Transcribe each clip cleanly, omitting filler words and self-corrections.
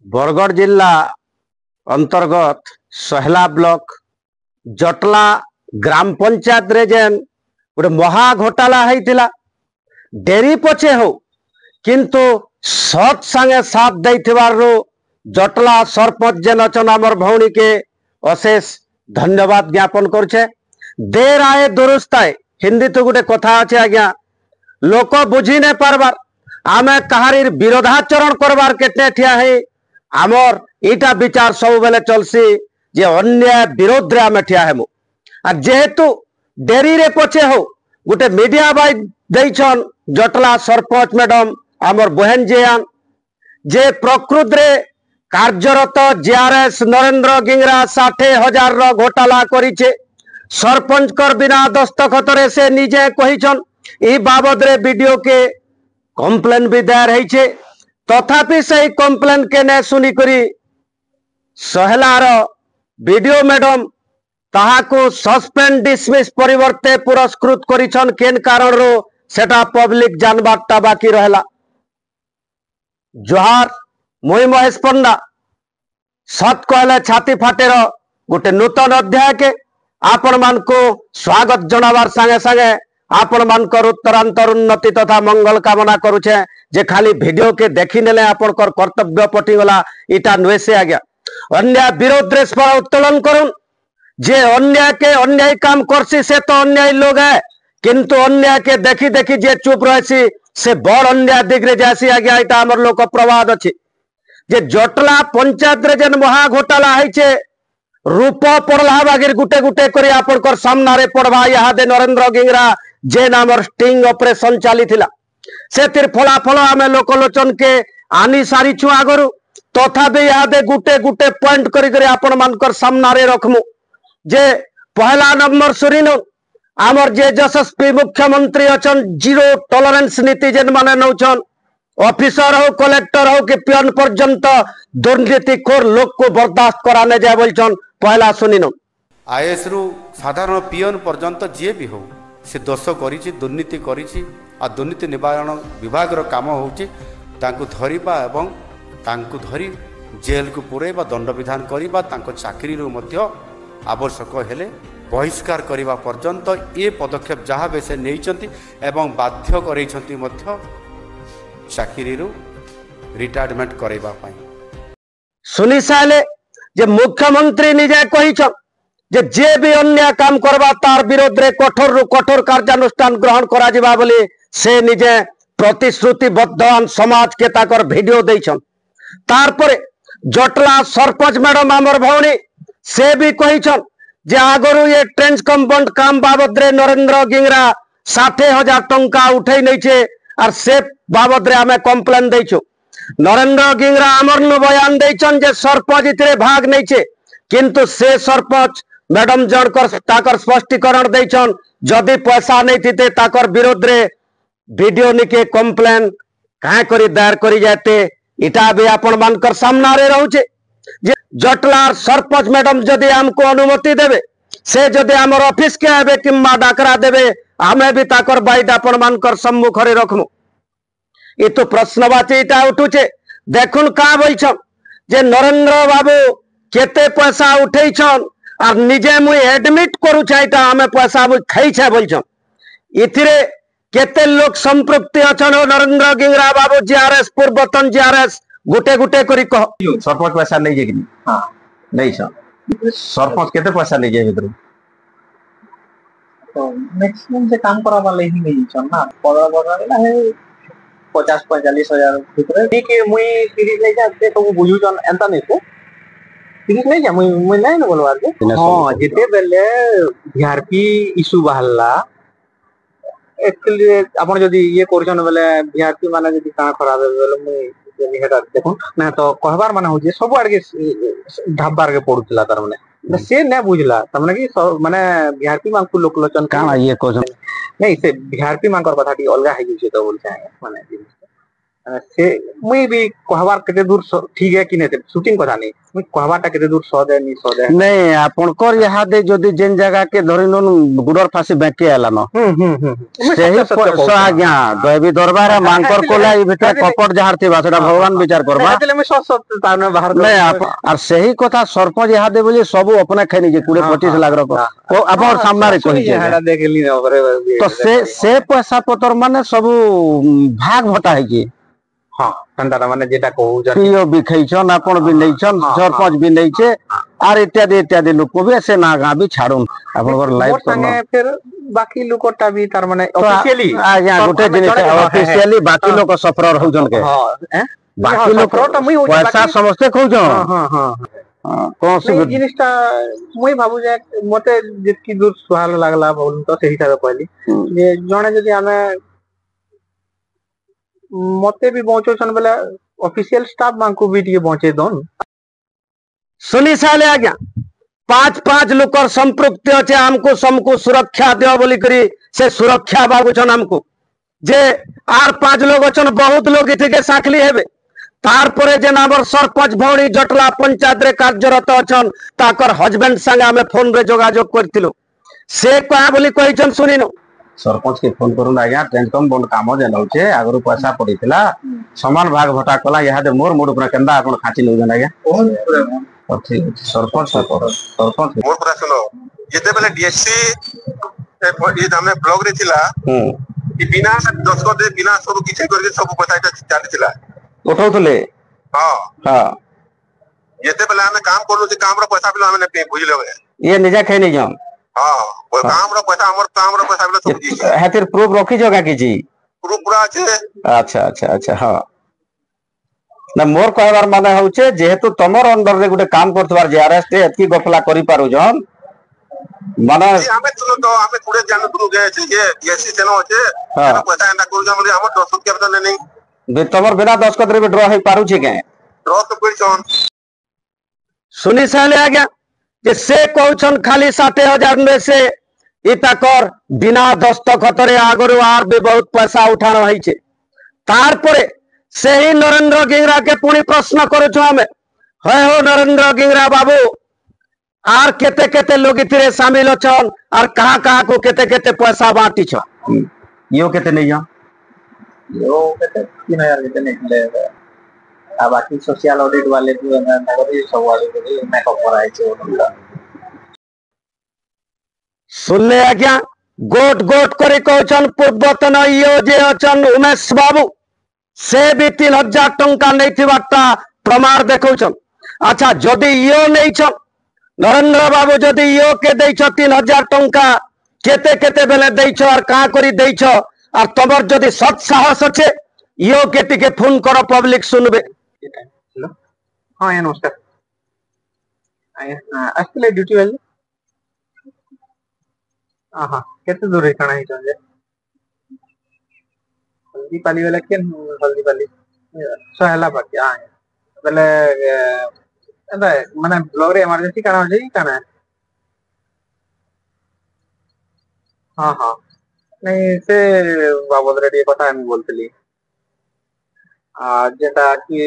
बरगढ़ जिला अंतर्गत सहला ब्लॉक जटला ग्राम पंचायत रे जेन गोटे महा घोटाला होता डेरी पछे हो किंतु सत संगे साथ देथिबारु जटला सरपंच जेन अचन आमर भौणी के अशेष धन्यवाद ज्ञापन करुछे। देर आए दुरुस्त आए हिंदी तो गोटे कथा अच्छे आज्ञा लोक बुझी नहीं पारबार आमे कहारी विरोधाचरण करबार केटने ठिया है आमर इटा विचार सब बेले चलसी जे अन्याय विरोध रे आमे ठिया हेमु आ जेहेतु डेरी रे पछे हो गोटे मीडिया बाई देइछन जटला सरपंच मैडम आमर बहन जियान जे प्रकृत रे कार्यरत जेआरएस नरेंद्र गिंगरा 60,000 रो घोटाला करिछे सरपंच कर बिना दस्तखत रे से निजे कहिछन ई बाबद रे वीडियो के कंप्लेन भी दायर होइछे तथापि से कंप्लेन के ने सुनी करी सहलार वीडियो मैडम ताहाको सस्पेंड डिसमिस परिवर्ते पुरस्कृत करिछन केन कारण रो सेटा पब्लिक जानबारटा बाकी रहला। जोहार मुई महेश पंडा सत कहले छाती फाटेर गोटे नूतन अध्याय के आपण मान को स्वागत जनावार संगे संगे आपण मानकर उत्तरांतर उन्नति तथा मंगल कामना करुछे जे खाली वीडियो के देखी नेले आपण कर कर्तव्य पटिगला इटा नुए से आज्ञा अन्याय विरोध रे स्वर उत्तोलन करुन जे अन्याय के अन्याय काम करसी से तो अन्याय लोग है किंतु अन्याय के देखी देखी जे चुप रहसी से बड़ अन्याय दिगरे जासी आज्ञा इटा हमर लोक प्रवाद अछि जे जटला पंचायत रे जेन महा घोटाला हैछे रूप पड़ला बागिर गुटे गुटे करी आपण कर सामना रे पड़वा यहाँ दे नरेंद्र गिंगरा जे नामर स्टिंग ऑपरेशन चली थिला से तिर फलाफल आमे लोकलोचन के आनी सारी छु आगरु तथापि यहाँ दे गुटे गुटे पॉइंट करी करी आपण मानकर सामना रे रखमु जे पहला नंबर सुरिनु आमर जे यशस्वी मुख्यमंत्री अचन जीरो टॉलरेंस नीति जेन माने नौचन ऑफिसर हो कलेक्टर हो कि पियन पर्यंत दुर्नीतिखोर लोक को बर्दाश्त कराने जाए बोलचन पहला सुनिनु आईएएस रु साधारण पियन पर्यंत जे भी हो से दोष करिछि दुर्नीति करिछि आ दुर्नीति निवारण विभाग रो काम होछि तांकु धरिबा एवं तांकु धरि जेल को पुरेबा दंड विधान करिबा तांको चाकरी रो मध्य आवश्यक हेले बहिष्कार करिबा पर्यंत ए पदक्षेप जहाँ बे से नेइचंती एवं बाध्य करैछंती मध्य चाकरी रो रिटायरमेंट करिबा पई सुनि साले जे मुख्यमंत्री निजे कहिछन जे भी अन्याय काम करबा तार विरोध रे कठोर रु कठोर कार्यानुष्ठान ग्रहण करा जिबा बोली से निजे प्रतिश्रुतिबद्ध समाज के ताकर वीडियो देइछन। तार परे जटला सरपंच मैडम आमर भौणी से भी कहिछन जे आगरु ये ट्रेंच कंपाउंड काम बाबद रे नरेंद्र गिंगरा 60,000 टंका उठै नैछे और से बाबद रे आमे कंप्लेन देइछु नरेंद्र गिंगरा आमर न बयान देइछन जे सरपंच इतरे भाग नैछे किंतु से सरपंच मैडम जनकर ताकर स्पष्टीकरण देइछन जदि पैसा नहीं थीते ताकर विरोध रे वीडियो निके कंप्लेन काहे करी दायर करी जाते इटा भी आपण मानकर सामना रे रहउछे जे जटलार सरपंच मैडम जदि हमको अनुमति देबे से जदि हमर ऑफिस के आबे किम्मा डाकरा देबे हमें भी ताकर बाइट आपण मानकर सम्मुख रे रखमु ई तो प्रश्नवाची इटा उठुछे देखुन का बोलछन जे नरेंद्र बाबू केते पैसा उठैछन और निजे मुई एडमिट करू चाहता हमें पैसा मुई खाई छे बोलछन इथिरे केते लोग संपृक्ति अछन नरेंद्र गिंगरा बाबू जेआरएस पूर्वतन जेआरएस गुटे गुटे करी कह सरपंच पैसा नहीं जेकिनी हां नहीं सर सरपंच केते पैसा नहीं जे भीतर तो मैक्सिमम से काम करा वाले ही नहीं छन ना बड़ा बड़ा है 50-45,000 भीतर ठीक है मुई सीरीज नहीं जाते तो बुझु जन एंता नहीं को सीरीज नहीं जा मुई नहीं न बोलवा के हां जेते बेले बीआरपी इशू बहला एक्चुअली आपण जदी ये करछन बेले बीआरपी माने जदी का खराब है बेले मुई जनी हेटा देखो ना तो कहबार माने हो जे सब आड़ के ढाबार के पड़ुतला तार माने से ने बुझला त माने कि माने बीआरपी मान को लोकलोचन का ये कहछन नहीं से बीआरपी मान कर कथा टी अलगा है जे तो बोल चाहे माने से मुई भी कहबार केते दूर ठीक है कि नहीं शूटिंग कथा नहीं मुई कहबारटा केते दूर सद है नहीं सद है नहीं आपनकर इहादे जदि जेन जगह के धरि नन गुडर फांसी बेके आलानो सेही आज्ञा दैवी दरबार मांकर कोला ई भितर कपट जहार थिबा सेटा भगवान विचार करबा एतले मैं सत ताने बाहर नहीं और सही कथा सरपंच इहादे बोली सब अपने खैनी जे 20-25 लाख रको ओ अपन सामने रे कहि जे हेडा देख ली तो से पैसा पतर माने सब भाग भटा है कि हां ठंडा माने जेटा कहू जन पीओ भी खैछन अपन भी नैछन सरपंच भी नैछे और इत्यादि इत्यादि लोग को भी से ना गा भी छाड़ुन आपनकर लाइव करनो फिर बाकी लोकटा भी तार माने ऑफिशियली आज्ञा गोटे जिनिस ऑफिशियली बाकी लोग सफर रहउजन के हां बाकी लोग तो मुई हो पैसा समझते खौजो हां हां कोन से जिनिसटा मुई भाबु जे मते जेतकी दूर सुहाल लागला बोलूं तो सही हिसाब कहली जे जणे जदी हमें मते भी पहुंचोछन बेला ऑफिशियल स्टाफ मांको भी टिके पहुंचे दोन सुनी साले आज्ञा 5-5 लोकर संपृक्ति अच्छे हमको समको सुरक्षा दियो बोली करी से सुरक्षा बाबूछन हमको जे आर 5 लोग अछन बहुत लोग इथे के साखली हेबे तार परे जे नाबर सरपंच भौणी जटला पंचायत रे कार्यरत अछन ताकर हस्बैंड संग हमें फोन रे जोगाजोग करथिलो से कहा बोली कहिछन सुनिनो सरपंच के फोन करू आज्ञा ट्रांसकम बंड काम जे नउछे आगरु पैसा पड़ीथिला समान भाग भटा कला यहादे मोर मूड ऊपर केंदा आपण खाची नउजन आज्ञा ठीक सरपंच सरपंच मोर पूरा सुनो जेते बेले डीएससी ये हमने ब्लॉग रे थिला कि बिना दस्खत दे बिना सब किछ करके सब पैसा चालीथिला उठौतले हां हां जेते बेले हमें काम करलो जे काम रो पैसा बिलो हमें पे बुझलो ये निजा खै नहीं जाम हां वो काम रो पैसा हमर काम रो पैसा बिलो सब जी हेतिर प्रूफ रखी जोगा की जी प्रूफ पूरा আছে अच्छा अच्छा अच्छा हां ना मोर कहबार माने होचे जेहेतु तमर अंडर रे गुटे काम करतबार जे आरएस ते एतकी गफला करि पारु जन माने हमें सुनो तो हमें पूरे जान तुनु गए छे जे डीएससी सेनो আছে हां पैसा एंदा कर जम हमर 10 के बता नहीं बे तमर बिना 10 कदरे भी ड्रॉ है पारु छे के ड्रॉ तो करछन सुनी साले आ गया जे से कहछन खाली 60,000 में से इताकर बिना दस्तखत रे आगरो आर भी बहुत पैसा उठानो है छे तार परे सही नरेंद्र गिंगरा के पुणी प्रश्न करो हमें है हो नरेंद्र गिंगरा बाबू आर केते केते लोग इतरे शामिल अछन और कहाँ कहाँ को केते केते पैसा बांटी छ यो केते नहीं जा यो केते 3000 केते नहीं ले आ बाकी सोशल ऑडिट वाले जो है नगरी सब वाले को मेकअप कराए छे ओनला सुनले आज्ञा गोट गोट करे कहछन पूर्वतन यो जे अछन उमेश बाबू से भी 3,000 टंका नहीं थिबाटा प्रमाण देखौछन अच्छा जदि यो नहीं छ नरेंद्र बाबू जदि यो के दै छ 3,000 टंका केते केते बेले दै छ और कहाँ करी दै छ और तमर जदि सत साहस छे यो केटी के फोन करो पब्लिक सुनबे हेलो हां या नमस्कार आया असले ड्यूटी वाले हां केते दूर है कणा ही चले हल्दी पाली वाला केन हल्दी पाली सहला बाकी हां बेले एदा माने ब्लॉग रे इमरजेंसी काना हो जाई काना हां हां नहीं से बाबद रे कथा हम बोलतली जेटा कि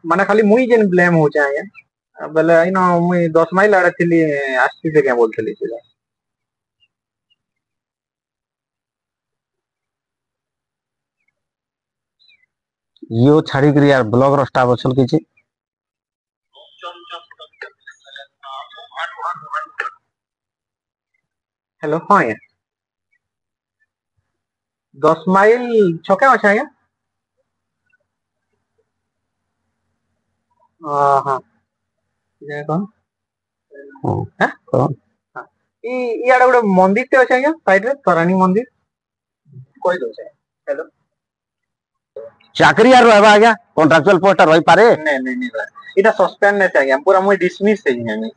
माने खाली मुई जेन ब्लेम हो जाए बेले इनो मुई 10 माइल आड़े थिली आस्ती से क्या बोलतली से यो छाड़ी करी यार ब्लॉग रो स्टाफ असल किछि हेलो हां या 10 माइल छके अच्छा या हां जे कोन हां कौन ई आड़े गोटे मंदिर ते अच्छा या साइड रे तरानी मंदिर कोई दो से हेलो चाकरी यार रहबा आज्ञा कॉन्ट्रैक्चुअल पोस्ट रही पारे नहीं इटा सस्पेंड ने आज्ञा पूरा मुई डिसमिस है आज्ञा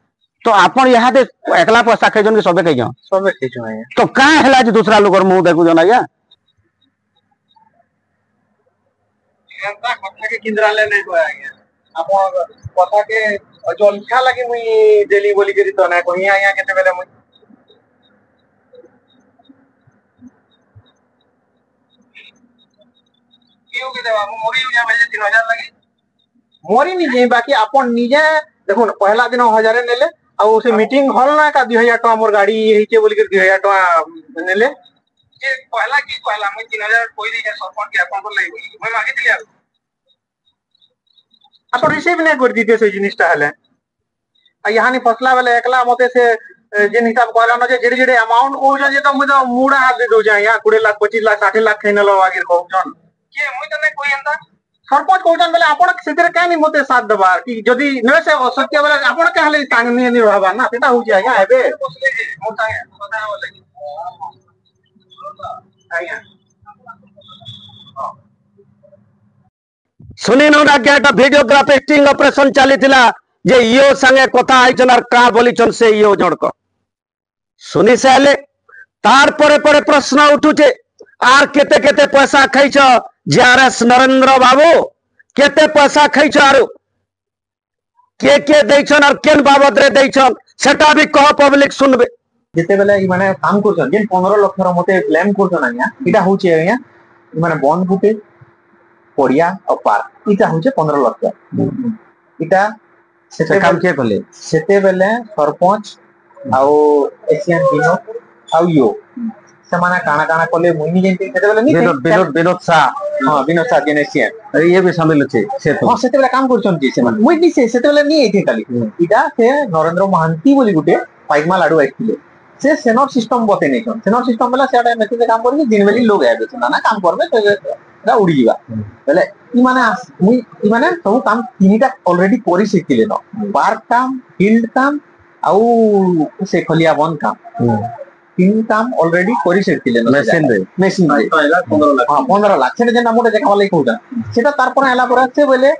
तो आपण यहाँ दे एकला पैसा खैजन के सबे खैजन सबे खिचो आज्ञा तो का हैला जे दूसरा लोग मुंह देखु जन आज्ञा एंता कथा के किंद्रा ले नहीं होया आज्ञा आपण कथा के जलखा लागि मुई डेली बोली करी तो ना कहीं आज्ञा केते बेले मुई पीओ के देवा मोरी या भेजे 3000 लगी मोरी नहीं जे बाकी अपन निजे देखो पहला दिन 1000 नेले आ से मीटिंग हॉल ना का 2000 टका मोर गाड़ी हेचे बोली के 2000 टका नेले जे पहला की पहला मैं 3000 कोई नहीं है सरपंच के अकाउंट पर लई बोली मैं मागे दिया अपन रिसीव नहीं कर दीते से जिनिसटा हले यहाँ नहीं फसला वाले एकला मते से जिन हिसाब कहला न जे जेडे जेडे अमाउंट को जे तो मुदा मुड़ा हाथ दे दो जा यहाँ 20 लाख 25 लाख 60 लाख खैनल आगे कहउछन के मुई त नै कोई अंदा सरपंच कहउछन बेले आपण सेतिर का नहीं मते साथ दबार कि जदी न से सत्य बेले आपण के हले टांग नहीं रहबा ना सेटा हो जाय यहाँ हेबे मोर संगे पता हो लगी आया सुनी न आज्ञा एटा वीडियोग्राफी स्टिंग ऑपरेशन चलीथिला जे इयो संगे कथा आइछन और का बोलिछन से इयो जणक सुनी साले तार परे परे प्रश्न उठुचे आर केते केते पैसा खैछ जेआरएस नरेंद्र बाबू केते पैसा खैछ आरो के दैछन और केन बाबद रे दैछन सेटा भी कह पब्लिक सुनबे जेते बेले ई माने काम करछन जेन 15 लाख रो मते क्लेम करछन आया इटा होचे आया ई माने बंद गुटे पड़िया और पार्क इटा होचे 15 लाख इटा सेते काम के भले सेते बेले सरपंच आउ एशियन दिनो आउ यो समाना काना काना कोले मुनी जेंती सेते बेले नी विनोद शाह हां विनोद शाह जेन एशियन ये भी शामिल छे से तो हां सेते बेले काम करछन जी सेमान मुई नी सेते बेले नी एथे खाली इटा से नरेंद्र महांती बोली गुटे पाइकमा लाडू आइथिले से सेनर सिस्टम बते नै छन सेनर सिस्टम बेला सेटा मेसेज काम करबे दिन बेली लोग आबे छन ना काम करबे तो उड़ी जीवा बेले ई माने सब काम तीनटा ऑलरेडी करि सिखिले न पार्क काम फील्ड काम आउ से खलिया बन काम तीन काम ऑलरेडी करि सिखिले न मशीन रे 15 लाख सेटा जेना मोटे देखा वाला कहूता सेटा तार पर आला पर से बोले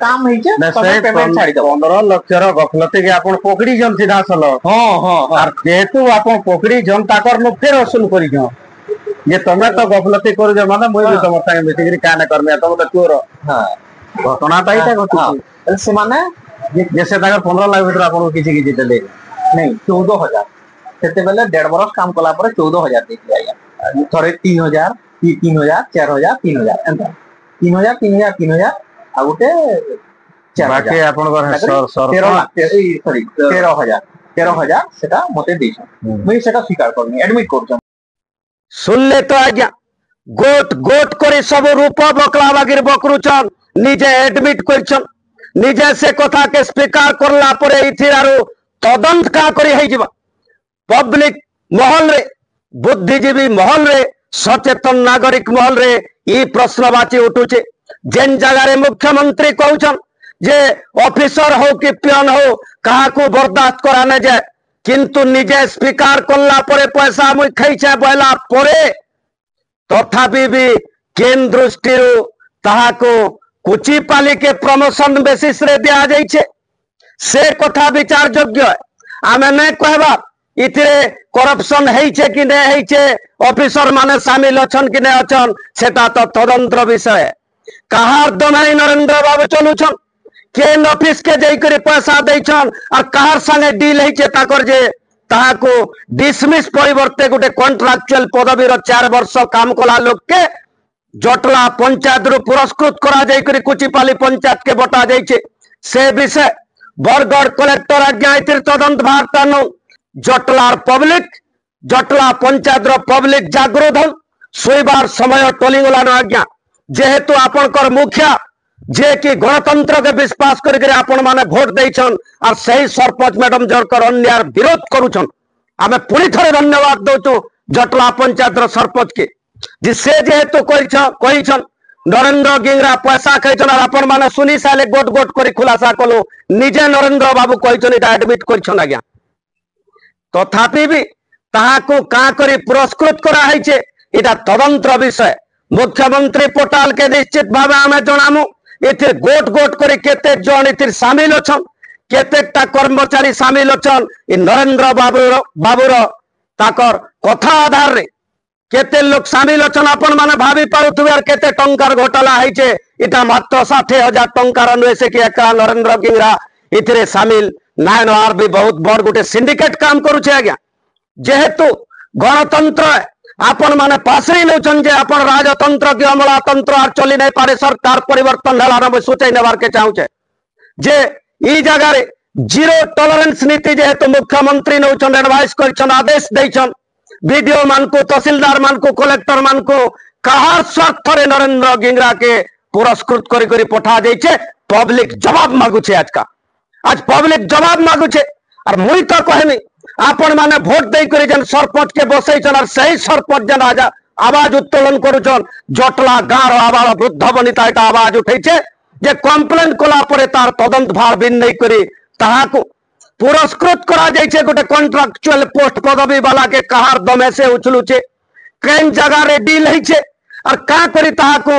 काम हेचे सब पेमेंट छाड़ी दो 15 लाख रो गफलती के आपण पकड़ी जन सीधा सल हां और जेतु आपण पकड़ी जन ताकर न फेर वसूल करि जो ये तमे तो गफलती कर जे माने मोय भी तम संगे मिटिंग काने करमे तम तो चोर हां घटना ताइटा घटू से माने जैसे ताकर 15 लाख भीतर आपण किछि किछि देले नहीं 14000 सेते बेले 1.5 बरस काम कला पर 14000 दे दिया थरे 3000 3000 4000 3000 एंता 3000 3000 3000 आ गुटे बाकी आपण को सर 13 लाख सॉरी 13000 सेटा मते देछ मुई सेटा स्वीकार करनी एडमिट करछ सुनले तो आज्ञा गोट गोट करे सब रूप बकला बागिर बकरुचन निजे एडमिट करछन निजे से कथा के स्वीकार करला परे इथिर आरो तदंत का करी है जीवा पब्लिक महल रे बुद्धिजीवी महल रे सचेतन नागरिक महल रे ई प्रश्नवाची उठुचे जेन जगह रे मुख्यमंत्री कहउछन जे ऑफिसर हो कि पियन हो कहा को बर्दाश्त करा न जाए किंतु निजे स्वीकार करला परे पैसा मुई खैछे बोला परे तथापि भी केन दृष्टि ताहाको कुची पाली के प्रमोशन बेसिस रे दिया जाइछे से कथा विचार योग्य है आमे नै कहबा इथिरे करप्शन हेइछे कि नै हेइछे ऑफिसर माने शामिल अछन कि नै अछन सेटा तो तदंतर विषय कहार दमाई नरेंद्र बाबू चलुछन केन ऑफिस के जाई करे पैसा दैछन और कहार संगे डील हेइछे ताकर जे ताहाको डिसमिस परिवर्ते गुटे कॉन्ट्रैक्चुअल पदवी रो 4 वर्ष काम कला लोक के जटला पंचायत रु पुरस्कृत करा जाई करे कुचिपाली पंचायत के बटा जाइछे से विषय बरगढ़ कलेक्टर आज्ञा इतिर तदंत भारतन जटलार पब्लिक जटला पंचायत रो पब्लिक जागृत हन सोइबार समय टोलिंगला न आज्ञा जेहेतु आपनकर मुखिया जे कि गणतंत्र के विश्वास करके आपण माने वोट दैछन और सही सरपंच मैडम जरकर अन्याय विरोध करूछन आमे पुरी थरे धन्यवाद दोचो जटला पंचायत रो सरपंच के जिसे जेहेतु कहिछन नरेंद्र गिंगरा पैसा खैछन और आपण माने सुनी साले गोट गोट करी खुलासा कलो निजे नरेंद्र बाबू कहिछन इटा एडमिट करिछन आज्ञा तथापि भी ताहाको का करी पुरस्कृत करा हैछे इटा तदंतर विषय मुख्यमंत्री पोर्टाल के निश्चित भाव आमे जणामु इथे गोट गोट करे केते जन इथे शामिल अछन केतेटा कर्मचारी शामिल अछन इ नरेंद्र बाबूर ताकर कथा आधार रे केते लोग शामिल अछन अपन माने भाभी पारुथुबे और केते टंकार घोटाला हैछे इटा मात्र 60,000 टंकार नहे से कि एका नरेंद्र गिंगरा इथे शामिल नाइन आर भी बहुत बड़ गुटे सिंडिकेट काम करूछे आज्ञा जेहेतु गणतंत्र आपण माने पासरी नौचन जे आपण राजतंत्र के अमलातंत्र आर चली नहीं पारे सरकार परिवर्तन हला ना सोचे नेबार के चाहूचे जे ई जगह रे जीरो टॉलरेंस नीति जेहेतु मुख्यमंत्री नौचन एडवाइस करछन आदेश दैछन बीडीओ मान को तहसीलदार मान को कलेक्टर मान को कहार स्वार्थ रे नरेंद्र गिंगरा के पुरस्कृत करी करी पठा देछे पब्लिक जवाब मागुछे आज पब्लिक जवाब मागुछे और मुई तो कहनी आपण माने भोट दे करी जन सरपंच के बसैछन और सही सरपंच जन आवाज उत्तोलन करूछन जटला गाँव आवाज वृद्ध बनिता एटा आवाज उठैछे जे कंप्लेन कला परे तार तदंत भार बिन नहीं करी ताहाको पुरस्कृत करा जाइछे गोटे कॉन्ट्रैक्चुअल पोस्ट पदवी वाला के कहार दमे से उछलुछे केन जगह रे डील हैछे और का करी ताहाको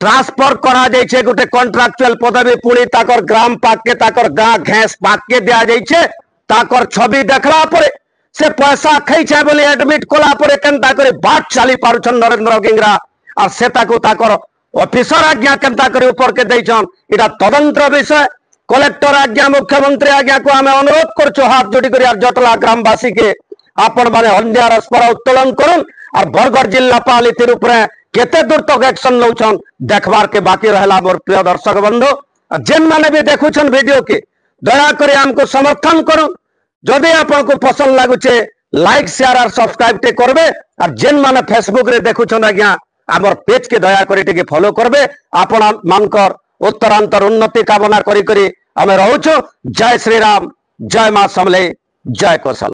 ट्रांसफर करा जाइछे गोटे कॉन्ट्रैक्चुअल पदवी पुणी ताकर ग्राम पाक के ताकर गाँ घेस पाक के दिया जाइछे ताकर छवि देखला परे से पैसा खैछे बोली एडमिट कला परे केनता करे बाट चली पारुछन नरेंद्र गिंगरा और से ताको ताकर ऑफिसर आज्ञा केनता करे ऊपर के दैछन इटा तदंतर विषय कलेक्टर आज्ञा मुख्यमंत्री आज्ञा को आम अनुरोध कर हाथ जोड़ी कर जटला ग्रामवासी के आपण माने हंडियार स्पर उत्तोलन करुन और बरगढ़ जिलापाल इतिर केते दूर तक एक्शन लौछन देखबार के बाकी रहला मोर प्रिय दर्शक बंधु जेन माने भी देखुछन वीडियो के दया करे हमको समर्थन करुन जदि आपन को पसंद लागुचे लाइक शेयर और सब्सक्राइब टे करबे और जेन माने फेसबुक रे देखुछन आज्ञा हमर पेज के दया करे टे फॉलो करबे आपण मानकर उत्तरांतर उन्नति कामना करी करी हमें रहूछु जय श्री राम जय मां समले जय कौशल।